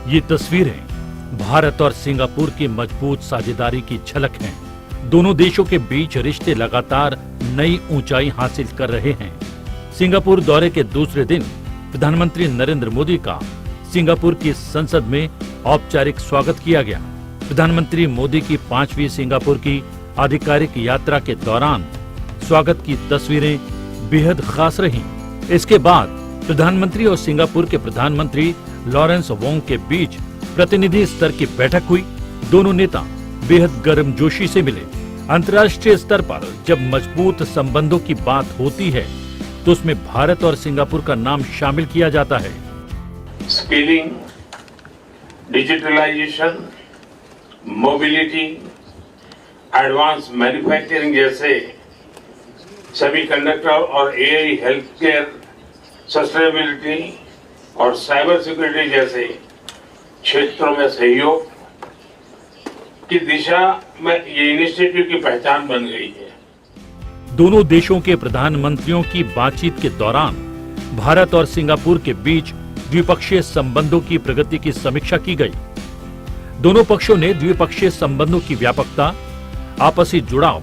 ये तस्वीरें भारत और सिंगापुर की मजबूत साझेदारी की झलक हैं। दोनों देशों के बीच रिश्ते लगातार नई ऊंचाई हासिल कर रहे हैं। सिंगापुर दौरे के दूसरे दिन प्रधानमंत्री नरेंद्र मोदी का सिंगापुर की संसद में औपचारिक स्वागत किया गया। प्रधानमंत्री मोदी की 5वीं सिंगापुर की आधिकारिक यात्रा के दौरान स्वागत की तस्वीरें बेहद खास रहीं। इसके बाद प्रधानमंत्री और सिंगापुर के प्रधानमंत्री लॉरेंस वोंग के बीच प्रतिनिधि स्तर की बैठक हुई। दोनों नेता बेहद गर्मजोशी से मिले। अंतर्राष्ट्रीय स्तर पर जब मजबूत संबंधों की बात होती है तो उसमें भारत और सिंगापुर का नाम शामिल किया जाता है। Skilling, digitalization, mobility, advance manufacturing जैसे सेमीकंडक्टर और एआई, हेल्थ केयर, सस्टेनेबिलिटी और साइबर सिक्योरिटी जैसे क्षेत्रों में सहयोग की दिशा में ये इनिशिएटिव की पहचान बन गई है। दोनों देशों के प्रधानमंत्रियों की बातचीत के दौरान भारत और सिंगापुर के बीच द्विपक्षीय संबंधों की प्रगति की समीक्षा की गई। दोनों पक्षों ने द्विपक्षीय संबंधों की व्यापकता, आपसी जुड़ाव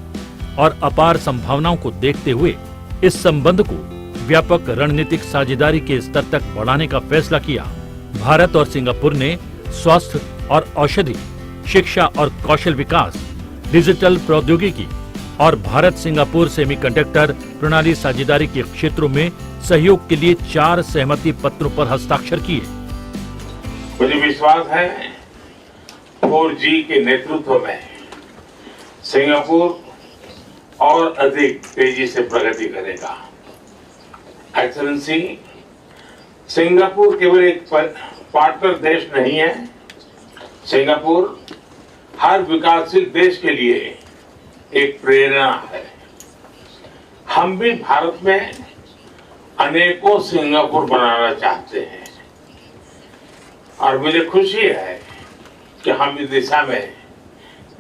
और अपार संभावनाओं को देखते हुए इस संबंध को व्यापक रणनीतिक साझेदारी के स्तर तक बढ़ाने का फैसला किया। भारत और सिंगापुर ने स्वास्थ्य और औषधि, शिक्षा और कौशल विकास, डिजिटल प्रौद्योगिकी और भारत सिंगापुर सेमीकंडक्टर प्रणाली साझेदारी के क्षेत्रों में सहयोग के लिए 4 सहमति पत्रों पर हस्ताक्षर किए। मुझे विश्वास है 4G के नेतृत्व में सिंगापुर और अधिक तेजी से प्रगति करेगा। एक्सेलेंसी, सिंगापुर केवल एक पार्टनर देश नहीं है। सिंगापुर हर विकासशील देश के लिए एक प्रेरणा है। हम भी भारत में अनेकों सिंगापुर बनाना चाहते हैं और मुझे खुशी है कि हम इस दिशा में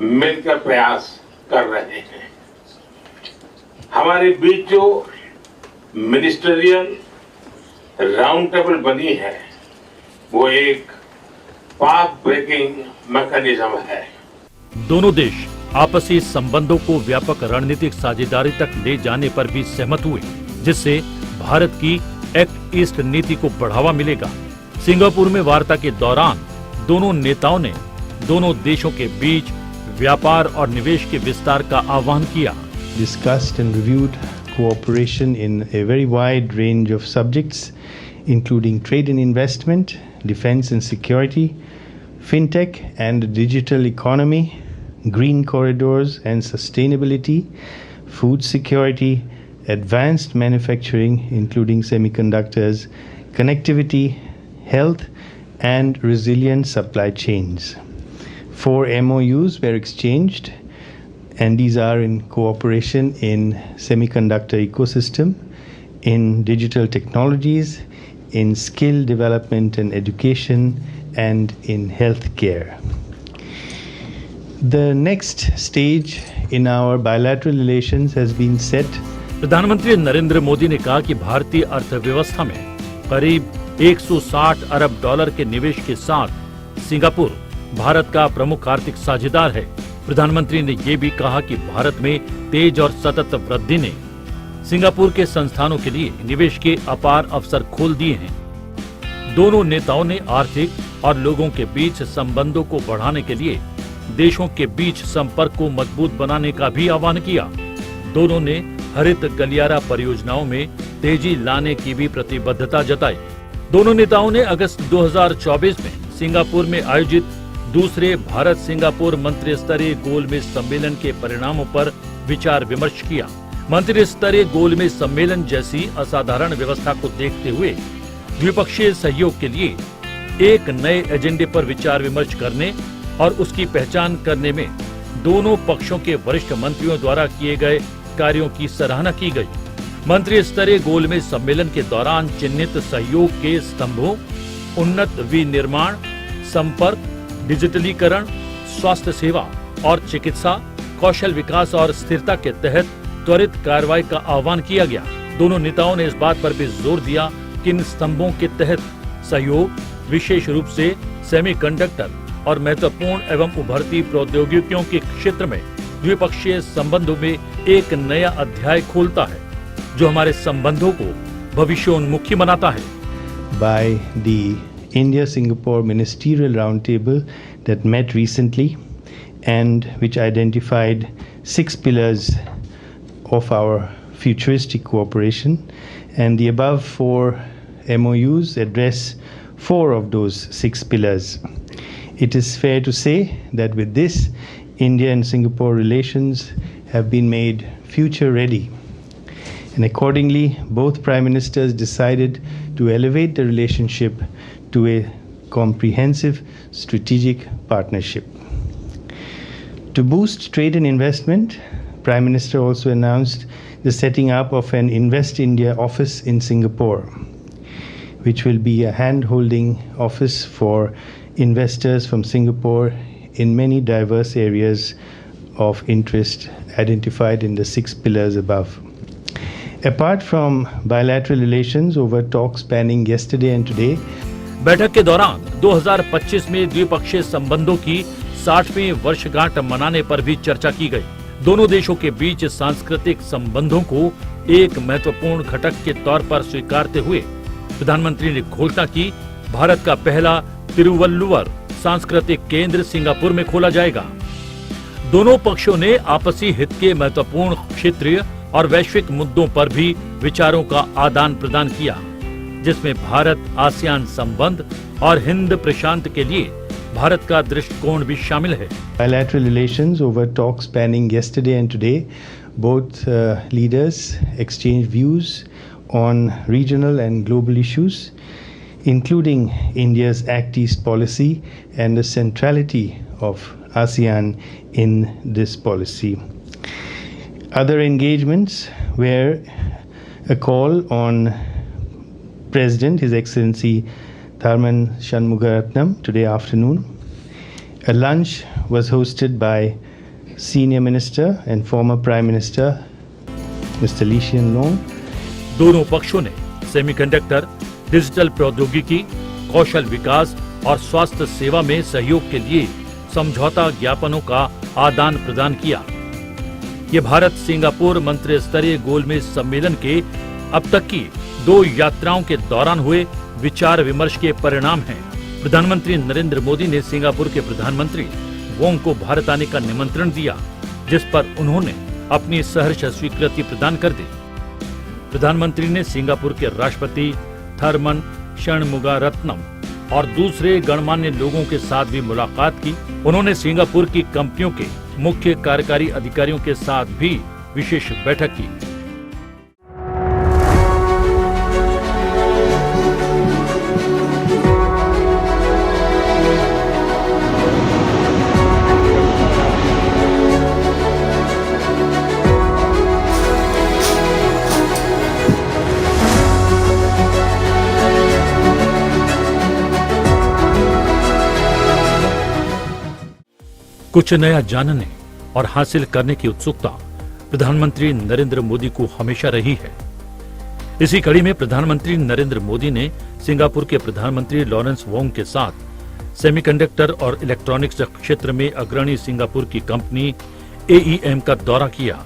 मिलकर प्रयास कर रहे हैं। हमारे बीच जो मिनिस्टरियल राउंड टेबल बनी है वो एक पाथ ब्रेकिंग मैकेनिज्म है। दोनों देश आपसी संबंधों को व्यापक रणनीतिक साझेदारी तक ले जाने पर भी सहमत हुए, जिससे भारत की एक्ट ईस्ट नीति को बढ़ावा मिलेगा। सिंगापुर में वार्ता के दौरान दोनों नेताओं ने दोनों देशों के बीच व्यापार और निवेश के विस्तार का आह्वान किया। Discussed and reviewed cooperation in a very wide range of subjects, including trade and investment, defense and security, fintech and digital economy, green corridors and sustainability, food security, advanced manufacturing, including semiconductors, connectivity, health, and resilient supply chains. 4 MOUs were exchanged, and these are in cooperation in semiconductor ecosystem, in digital technologies, in skill development and education, and in healthcare. The next stage in our bilateral relations has been set. प्रधानमंत्री नरेंद्र मोदी ने कहा कि भारतीय अर्थव्यवस्था में करीब 160 अरब dollar के निवेश के साथ सिंगापुर भारत का प्रमुख आर्थिक साझेदार है। प्रधानमंत्री ने ये भी कहा कि भारत में तेज और सतत वृद्धि ने सिंगापुर के संस्थानों के लिए निवेश के अपार अवसर खोल दिए हैं। दोनों नेताओं ने आर्थिक और लोगों के बीच संबंधों को बढ़ाने के लिए देशों के बीच संपर्क को मजबूत बनाने का भी आह्वान किया। दोनों ने हरित गलियारा परियोजनाओं में तेजी लाने की भी प्रतिबद्धता जताई। दोनों नेताओं ने अगस्त 2024 में सिंगापुर में आयोजित दूसरे भारत सिंगापुर मंत्री स्तरीय गोलमेज सम्मेलन के परिणामों पर विचार विमर्श किया। मंत्री स्तरीय गोलमेज सम्मेलन जैसी असाधारण व्यवस्था को देखते हुए द्विपक्षीय सहयोग के लिए एक नए एजेंडे पर विचार विमर्श करने और उसकी पहचान करने में दोनों पक्षों के वरिष्ठ मंत्रियों द्वारा किए गए कार्यों की सराहना की गई। मंत्री स्तरीय गोलमेज सम्मेलन के दौरान चिन्हित सहयोग के स्तंभों, उन्नत विनिर्माण, संपर्क, डिजिटलीकरण, स्वास्थ्य सेवा और चिकित्सा, कौशल विकास और स्थिरता के तहत त्वरित कार्रवाई का आह्वान किया गया। दोनों नेताओं ने इस बात पर भी जोर दिया कि इन स्तंभों के तहत सहयोग विशेष रूप से सेमीकंडक्टर और महत्वपूर्ण एवं उभरती प्रौद्योगिकियों के क्षेत्र में द्विपक्षीय संबंधों में एक नया अध्याय खोलता है, जो हमारे संबंधों को भविष्योन्मुखी बनाता है। By the India-Singapore Ministerial Roundtable that met recently and which identified 6 pillars of our futuristic cooperation, and the above 4 MOUs address 4 of those 6 pillars. It is fair to say that with this, India and Singapore relations have been made future ready. And accordingly, both Prime Ministers decided to elevate the relationship to a comprehensive strategic partnership. To boost trade and investment, Prime Minister also announced the setting up of an Invest India office in Singapore, which will be a hand-holding office for investors from Singapore in many diverse areas of interest identified in the 6 pillars above. Apart from bilateral relations over talks spanning yesterday and today, बैठक के दौरान 2025 में द्विपक्षीय संबंधों की 60वीं वर्षगांठ मनाने पर भी चर्चा की गई। दोनों देशों के बीच सांस्कृतिक संबंधों को एक महत्वपूर्ण घटक के तौर पर स्वीकारते हुए प्रधानमंत्री ने घोषणा की, भारत का पहला तिरुवल्लुवर सांस्कृतिक केंद्र सिंगापुर में खोला जाएगा। दोनों पक्षों ने आपसी हित के महत्वपूर्ण क्षेत्रीय और वैश्विक मुद्दों पर भी विचारों का आदान प्रदान किया, जिसमें भारत आसियान संबंध और हिंद प्रशांत के लिए भारत का दृष्टिकोण भी शामिल है। Bilateral relations over talks spanning yesterday and today, both leaders exchanged views on regional and global issues, including India's Act East policy and the centrality of ASEAN in this policy. Other engagements were a call on President, His Excellency Tharman Shanmugaratnam today afternoon. A lunch was hosted by Senior Minister and former Prime Minister Mr. Lee Hsien Loong. दोनों पक्षों ने semiconductor, digital प्रौद्योगिकी, कौशल विकास और स्वास्थ्य सेवा में सहयोग के लिए समझौता ज्ञापनों का आदान प्रदान किया। ये भारत सिंगापुर मंत्री स्तरीय गोलमेज सम्मेलन के अब तक की 2 यात्राओं के दौरान हुए विचार विमर्श के परिणाम हैं। प्रधानमंत्री नरेंद्र मोदी ने सिंगापुर के प्रधानमंत्री वोंग को भारत आने का निमंत्रण दिया, जिस पर उन्होंने अपनी सहर्ष स्वीकृति प्रदान कर दी। प्रधानमंत्री ने सिंगापुर के राष्ट्रपति थरमन शणमुगारत्नम और दूसरे गणमान्य लोगों के साथ भी मुलाकात की। उन्होंने सिंगापुर की कंपनियों के मुख्य कार्यकारी अधिकारियों के साथ भी विशेष बैठक की। कुछ नया जानने और हासिल करने की उत्सुकता प्रधानमंत्री नरेंद्र मोदी को हमेशा रही है। इसी कड़ी में प्रधानमंत्री नरेंद्र मोदी ने सिंगापुर के प्रधानमंत्री लॉरेंस वोंग के साथ सेमीकंडक्टर और इलेक्ट्रॉनिक्स क्षेत्र में अग्रणी सिंगापुर की कंपनी AEM का दौरा किया।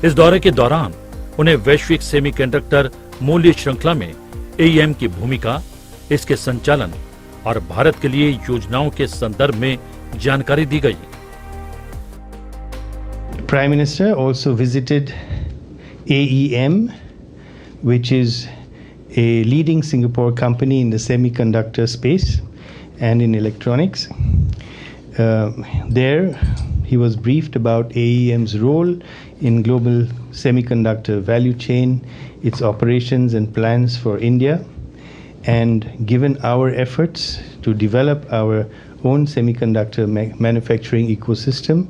इस दौरे के दौरान उन्हें वैश्विक सेमीकंडक्टर मूल्य श्रृंखला में AEM की भूमिका, इसके संचालन और भारत के लिए योजनाओं के संदर्भ में जानकारी दी गई। Prime Minister also visited AEM, which is a leading Singapore company in the semiconductor space and in electronics. There, he was briefed about AEM's role in global semiconductor value chain, its operations and plans for India, and given our efforts to develop our own semiconductor manufacturing ecosystem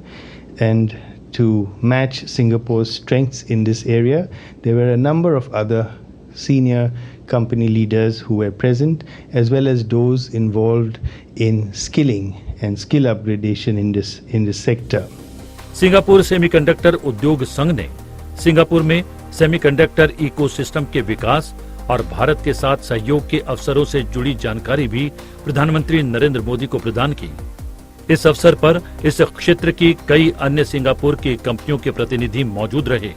and to match Singapore's strengths in this area, there were a number of other senior company leaders who were present, as well as those involved in skilling and skill upgradation in this sector. Singapore semiconductor उद्योग संघ ने Singapore में semiconductor ecosystem के विकास और भारत के साथ सहयोग के अवसरों से जुड़ी जानकारी भी प्रधानमंत्री नरेंद्र मोदी को प्रदान की। इस अवसर पर इस क्षेत्र की कई अन्य सिंगापुर की कंपनियों के प्रतिनिधि मौजूद रहे।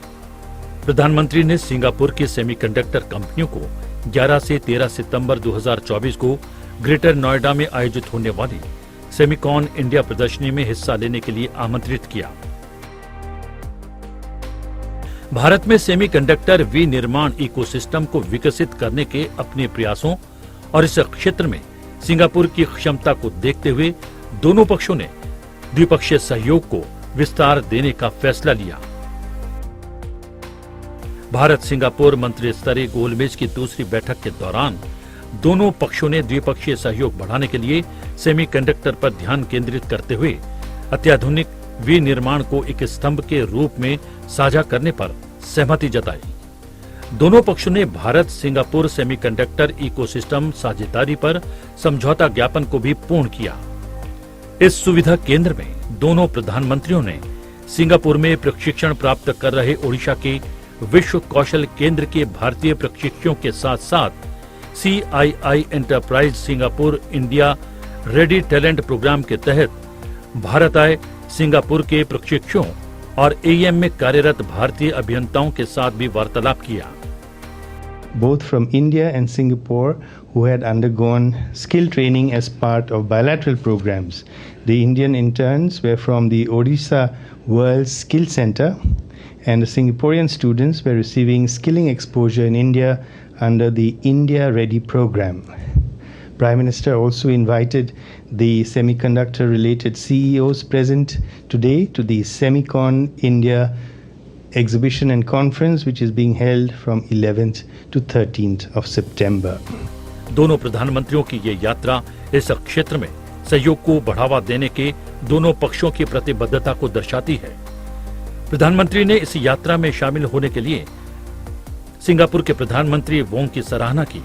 प्रधानमंत्री ने सिंगापुर की सेमीकंडक्टर कंपनियों को 11 से 13 सितंबर 2024 को ग्रेटर नोएडा में आयोजित होने वाली सेमिकॉन इंडिया प्रदर्शनी में हिस्सा लेने के लिए आमंत्रित किया। भारत में सेमीकंडक्टर विनिर्माण इकोसिस्टम को विकसित करने के अपने प्रयासों और इस क्षेत्र में सिंगापुर की क्षमता को देखते हुए दोनों पक्षों ने द्विपक्षीय सहयोग को विस्तार देने का फैसला लिया। भारत सिंगापुर मंत्री स्तरीय गोलमेज की दूसरी बैठक के दौरान दोनों पक्षों ने द्विपक्षीय सहयोग बढ़ाने के लिए सेमीकंडक्टर पर ध्यान केंद्रित करते हुए अत्याधुनिक विनिर्माण को एक स्तंभ के रूप में साझा करने पर सहमति जताई। दोनों पक्षों ने भारत सिंगापुर सेमीकंडक्टर इकोसिस्टम साझेदारी पर समझौता ज्ञापन को भी पूर्ण किया। इस सुविधा केंद्र में दोनों प्रधानमंत्रियों ने सिंगापुर में प्रशिक्षण प्राप्त कर रहे ओडिशा के विश्व कौशल केंद्र के भारतीय प्रशिक्षुओं के साथ साथ CII enterprise Singapore India ready talent program के तहत भारत आए सिंगापुर के प्रशिक्षुओं और AEM में कार्यरत भारतीय अभियंताओं के साथ भी वार्तालाप किया। Both from India and Singapore, who had undergone skill training as part of bilateral programs. The Indian interns were from the Odisha World Skill Center, and the Singaporean students were receiving skilling exposure in India under the India Ready program. Prime Minister also invited the semiconductor-related CEOs present today to the Semicon India exhibition and conference, which is being held from 11th to 13th of September. दोनों प्रधानमंत्रियों की ये यात्रा इस क्षेत्र में सहयोग को बढ़ावा देने के दोनों पक्षों की प्रतिबद्धता को दर्शाती है। प्रधानमंत्री ने इस यात्रा में शामिल होने के लिए सिंगापुर के प्रधानमंत्री वोंग की सराहना की।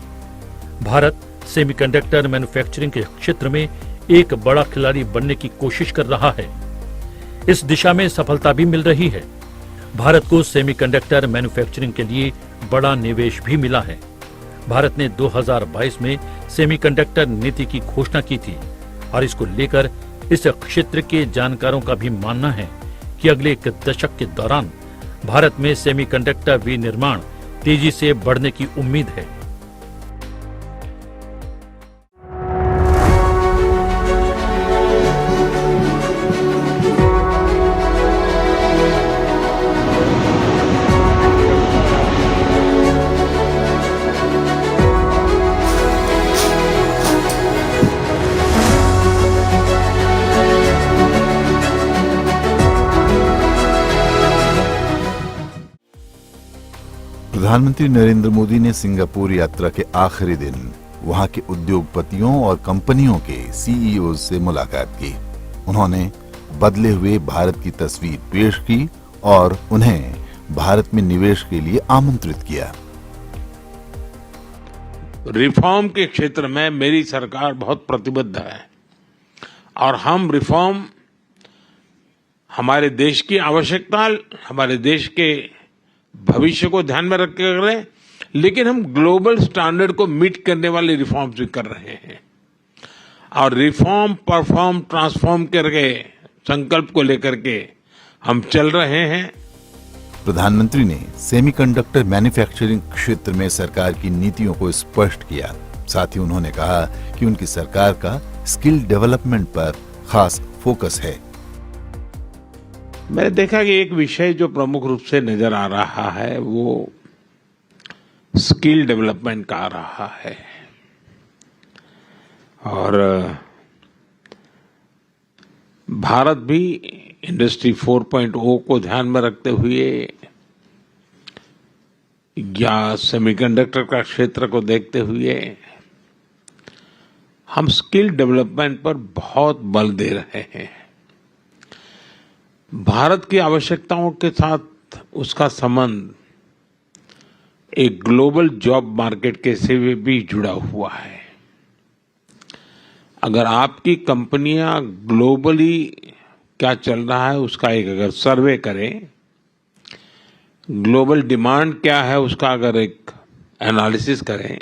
भारत सेमीकंडक्टर मैन्युफैक्चरिंग के क्षेत्र में एक बड़ा खिलाड़ी बनने की कोशिश कर रहा है। इस दिशा में सफलता भी मिल रही है। भारत को सेमीकंडक्टर मैन्युफैक्चरिंग के लिए बड़ा निवेश भी मिला है। भारत ने 2022 में सेमीकंडक्टर नीति की घोषणा की थी और इसको लेकर इस क्षेत्र के जानकारों का भी मानना है कि अगले एक दशक के दौरान भारत में सेमीकंडक्टर विनिर्माण तेजी से बढ़ने की उम्मीद है। प्रधानमंत्री नरेंद्र मोदी ने सिंगापुर यात्रा के आखिरी दिन वहां के उद्योगपतियों और कंपनियों के सीईओ से मुलाकात की। उन्होंने बदले हुए भारत की तस्वीर पेश की और उन्हें भारत में निवेश के लिए आमंत्रित किया। रिफॉर्म के क्षेत्र में मेरी सरकार बहुत प्रतिबद्ध है और हम रिफॉर्म हमारे देश की आवश्यकता, हमारे देश के भविष्य को ध्यान में रख कर रहे हैं, लेकिन हम ग्लोबल स्टैंडर्ड को मीट करने वाले रिफॉर्म्स भी कर रहे हैं और रिफॉर्म परफॉर्म ट्रांसफॉर्म करके संकल्प को लेकर के हम चल रहे हैं। प्रधानमंत्री ने सेमीकंडक्टर मैन्युफैक्चरिंग क्षेत्र में सरकार की नीतियों को स्पष्ट किया। साथ ही उन्होंने कहा कि उनकी सरकार का स्किल डेवलपमेंट पर खास फोकस है। मैंने देखा कि एक विषय जो प्रमुख रूप से नजर आ रहा है वो स्किल डेवलपमेंट का आ रहा है और भारत भी इंडस्ट्री 4.0 को ध्यान में रखते हुए या सेमीकंडक्टर का क्षेत्र को देखते हुए हम स्किल डेवलपमेंट पर बहुत बल दे रहे हैं। भारत की आवश्यकताओं के साथ उसका संबंध एक ग्लोबल जॉब मार्केट के से भी जुड़ा हुआ है। अगर आपकी कंपनियां ग्लोबली क्या चल रहा है उसका एक अगर सर्वे करें, ग्लोबल डिमांड क्या है उसका अगर एक एनालिसिस करें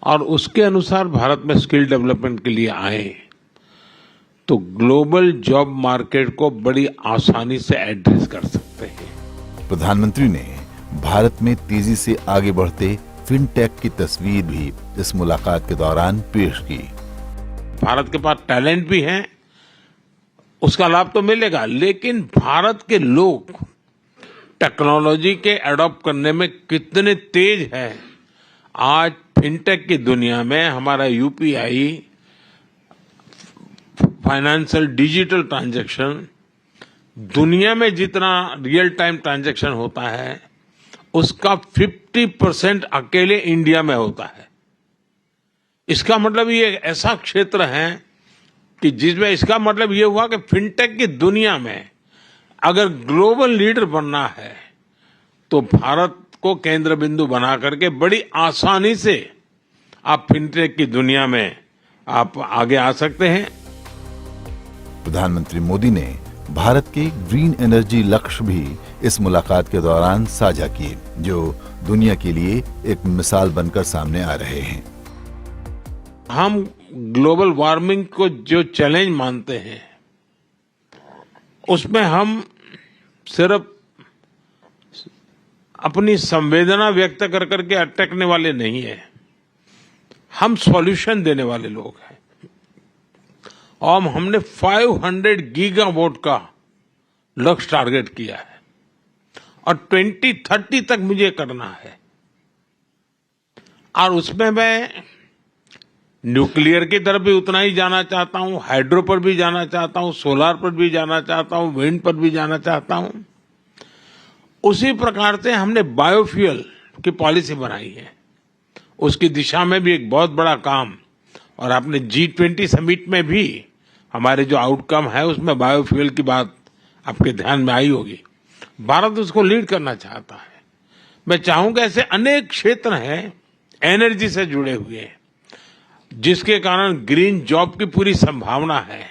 और उसके अनुसार भारत में स्किल डेवलपमेंट के लिए आए तो ग्लोबल जॉब मार्केट को बड़ी आसानी से एड्रेस कर सकते हैं। प्रधानमंत्री ने भारत में तेजी से आगे बढ़ते फिनटेक की तस्वीर भी इस मुलाकात के दौरान पेश की। भारत के पास टैलेंट भी है, उसका लाभ तो मिलेगा, लेकिन भारत के लोग टेक्नोलॉजी के एडॉप्ट करने में कितने तेज हैं। आज फिनटेक की दुनिया में हमारा यूपीआई फाइनेंशियल डिजिटल ट्रांजैक्शन दुनिया में जितना रियल टाइम ट्रांजैक्शन होता है उसका 50% अकेले इंडिया में होता है। इसका मतलब ये ऐसा क्षेत्र है कि जिसमें इसका मतलब ये हुआ कि फिनटेक की दुनिया में अगर ग्लोबल लीडर बनना है तो भारत को केंद्र बिंदु बना करके बड़ी आसानी से आप फिनटेक की दुनिया में आप आगे आ सकते हैं। प्रधानमंत्री मोदी ने भारत के ग्रीन एनर्जी लक्ष्य भी इस मुलाकात के दौरान साझा किए, जो दुनिया के लिए एक मिसाल बनकर सामने आ रहे हैं। हम ग्लोबल वार्मिंग को जो चैलेंज मानते हैं उसमें हम सिर्फ अपनी संवेदना व्यक्त कर करके अटकने वाले नहीं है, हम सॉल्यूशन देने वाले लोग हैं। और हमने 500 गीगावाट का लक्ष्य टारगेट किया है और 2030 तक मुझे करना है। और उसमें मैं न्यूक्लियर की तरफ भी उतना ही जाना चाहता हूं, हाइड्रो पर भी जाना चाहता हूं, सोलार पर भी जाना चाहता हूं, विंड पर भी जाना चाहता हूं। उसी प्रकार से हमने बायोफ्यूल की पॉलिसी बनाई है, उसकी दिशा में भी एक बहुत बड़ा काम। और आपने G20 समिट में भी हमारे जो आउटकम है उसमें बायोफ्यूल की बात आपके ध्यान में आई होगी। भारत उसको लीड करना चाहता है। मैं चाहूंगा ऐसे अनेक क्षेत्र हैं एनर्जी से जुड़े हुए जिसके कारण ग्रीन जॉब की पूरी संभावना है,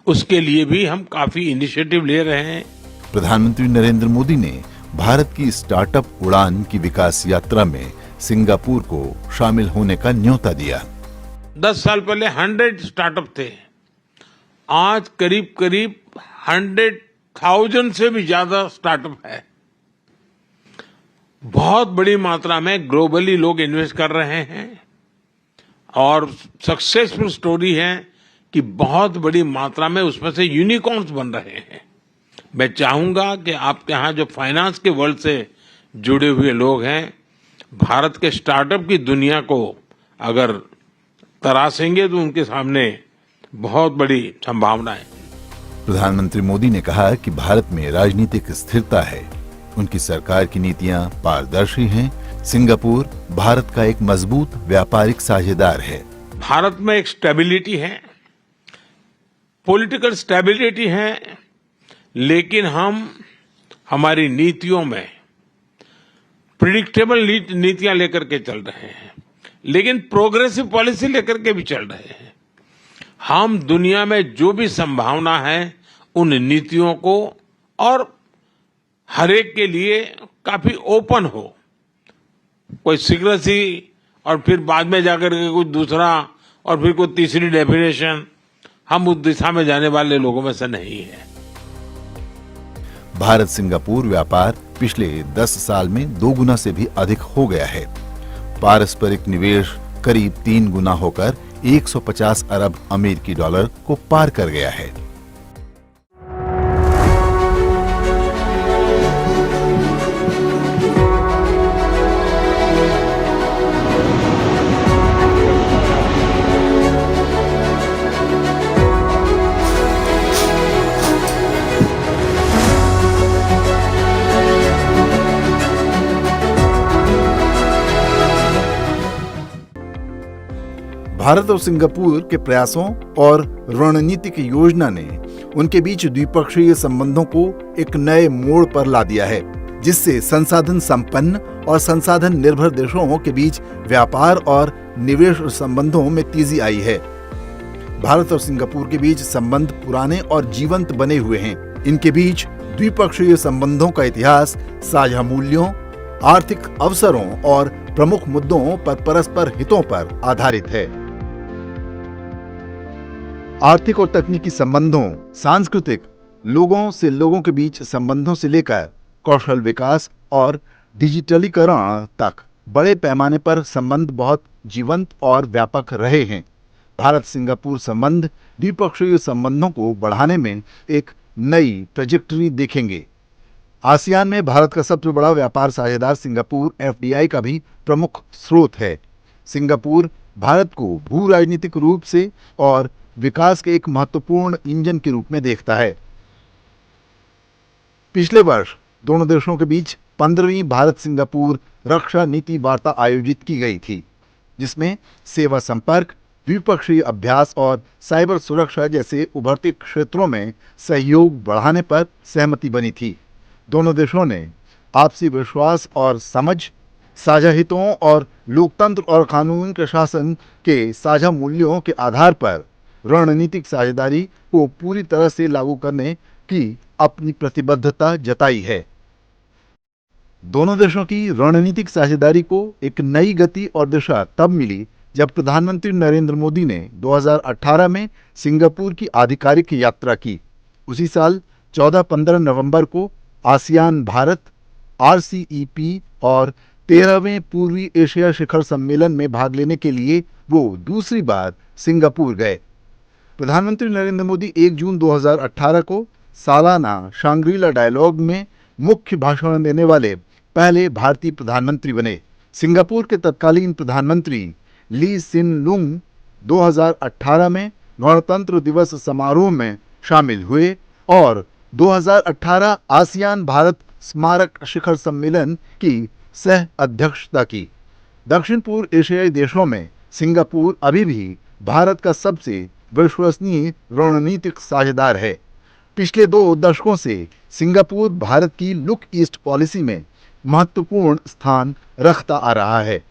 उसके लिए भी हम काफी इनिशिएटिव ले रहे हैं। प्रधानमंत्री नरेंद्र मोदी ने भारत की स्टार्टअप उड़ान की विकास यात्रा में सिंगापुर को शामिल होने का न्योता दिया। 10 साल पहले 100 स्टार्टअप थे, आज करीब करीब 100,000 से भी ज्यादा स्टार्टअप है। बहुत बड़ी मात्रा में ग्लोबली लोग इन्वेस्ट कर रहे हैं और सक्सेसफुल स्टोरी है कि बहुत बड़ी मात्रा में उसमें से यूनिकॉर्न्स बन रहे हैं। मैं चाहूंगा कि आपके यहाँ जो फाइनेंस के वर्ल्ड से जुड़े हुए लोग हैं, भारत के स्टार्टअप की दुनिया को अगर तराशेंगे तो उनके सामने बहुत बड़ी संभावना है। प्रधानमंत्री मोदी ने कहा कि भारत में राजनीतिक स्थिरता है, उनकी सरकार की नीतियां पारदर्शी हैं। सिंगापुर भारत का एक मजबूत व्यापारिक साझेदार है। भारत में एक स्टेबिलिटी है, पॉलिटिकल स्टेबिलिटी है, लेकिन हम हमारी नीतियों में प्रिडिक्टेबल नीतियां लेकर के चल रहे हैं, लेकिन प्रोग्रेसिव पॉलिसी लेकर के भी चल रहे हैं। हम दुनिया में जो भी संभावना है उन नीतियों को और हर एक के लिए काफी ओपन हो, कोई सीक्रेसी और फिर बाद में जाकर के कुछ दूसरा और फिर कोई तीसरी डेफिनेशन, हम उस दिशा में जाने वाले लोगों में से नहीं है। भारत सिंगापुर व्यापार पिछले 10 साल में 2 गुना से भी अधिक हो गया है। पारस्परिक निवेश करीब 3 गुना होकर 150 अरब अमेरिकी डॉलर को पार कर गया है। भारत और सिंगापुर के प्रयासों और रणनीतिक योजना ने उनके बीच द्विपक्षीय संबंधों को एक नए मोड़ पर ला दिया है, जिससे संसाधन संपन्न और संसाधन निर्भर देशों के बीच व्यापार और निवेश संबंधों में तेजी आई है। भारत और सिंगापुर के बीच संबंध पुराने और जीवंत बने हुए हैं। इनके बीच द्विपक्षीय संबंधों का इतिहास साझा मूल्यों, आर्थिक अवसरों और प्रमुख मुद्दों पर परस्पर हितों पर आधारित है। आर्थिक और तकनीकी संबंधों, सांस्कृतिक, लोगों से लोगों के बीच संबंधों से लेकर कौशल विकास और डिजिटलीकरण तक बड़े पैमाने पर संबंध बहुत जीवंत और व्यापक रहे हैं। भारत सिंगापुर संबंध द्विपक्षीय संबंधों को बढ़ाने में एक नई ट्रेजेक्टरी देखेंगे। आसियान में भारत का सबसे बड़ा व्यापार साझेदार सिंगापुर एफडीआई का भी प्रमुख स्रोत है। सिंगापुर भारत को भू राजनीतिक रूप से और विकास के एक महत्वपूर्ण इंजन के रूप में देखता है। पिछले वर्ष दोनों देशों के बीच 15वीं भारत सिंगापुर रक्षा नीति वार्ता आयोजित की गई थी, जिसमें सेवा संपर्क, द्विपक्षीय अभ्यास और साइबर सुरक्षा जैसे उभरते क्षेत्रों में सहयोग बढ़ाने पर सहमति बनी थी। दोनों देशों ने आपसी विश्वास और समझ, साझा हितों और लोकतंत्र और कानून के शासन के साझा मूल्यों के आधार पर रणनीतिक साझेदारी को पूरी तरह से लागू करने की अपनी प्रतिबद्धता जताई है। दोनों देशों की रणनीतिक साझेदारी को एक नई गति और दिशा तब मिली जब प्रधानमंत्री नरेंद्र मोदी ने 2018 में सिंगापुर की आधिकारिक यात्रा की। उसी साल 14-15 नवंबर को आसियान भारत आरसीईपी और 13वें पूर्वी एशिया शिखर सम्मेलन में भाग लेने के लिए वो दूसरी बार सिंगापुर गए। प्रधानमंत्री नरेंद्र मोदी 1 जून 2018 को सालाना शांग्रीला डायलॉग में मुख्य भाषण देने वाले पहले भारतीय प्रधानमंत्री बने। सिंगापुर के तत्कालीन प्रधानमंत्री ली सिन लुंग 2018 में गणतंत्र दिवस समारोह में शामिल हुए और 2018 आसियान भारत स्मारक शिखर सम्मेलन की सह अध्यक्षता की। दक्षिण पूर्व एशियाई देशों में सिंगापुर अभी भी भारत का सबसे विश्वसनीय रणनीतिक साझेदार है। पिछले 2 दशकों से सिंगापुर भारत की लुक ईस्ट पॉलिसी में महत्वपूर्ण स्थान रखता आ रहा है।